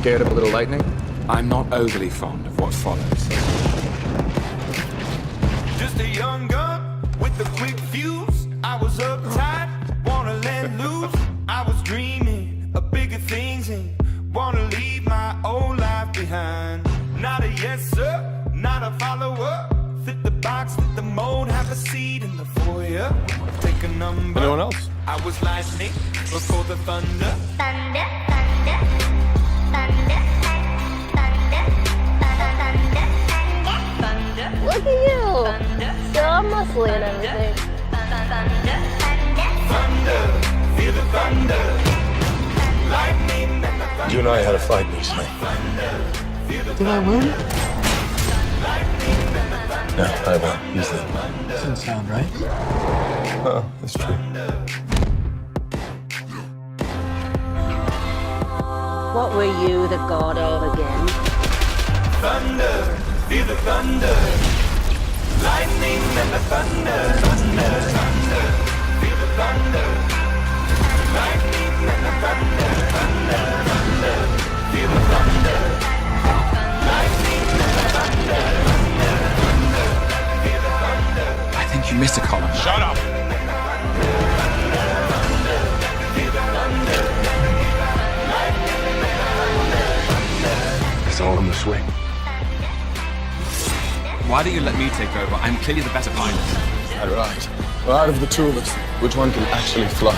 scared of a little lightning? I'm not overly fond of what follows. Just a young gun with a quick fuse. I was uptight, wanna let loose. I was dreaming of bigger things and wanna leave my old life behind. Not a yes sir, not a follower. Fit the box, fit the mold, have a seat in the foyer. Take a number. Anyone else? I was lightning before the thunder. Thunder, thunder, thunder, thunder, thunder, thunder, thunder. Look at you! Still all muscly and everything. Thunder, feel the thunder. Lightning and the thunder. You and I had a fight recently. Did I win? No, I won. Easily. Doesn't sound right. Oh, that's true. What were you the god of again? Thunder, feel the thunder. Lightning and the thunder. Thunder, thunder, feel the thunder. Lightning and the thunder. Thunder, thunder, feel the thunder. Lightning and the thunder. Thunder, thunder, feel the thunder. I think you missed a column. Shut up! It's all in the swing. Why don't you let me take over? I'm clearly the better pilot. All right. Well, out of the two of us, which one can actually fly?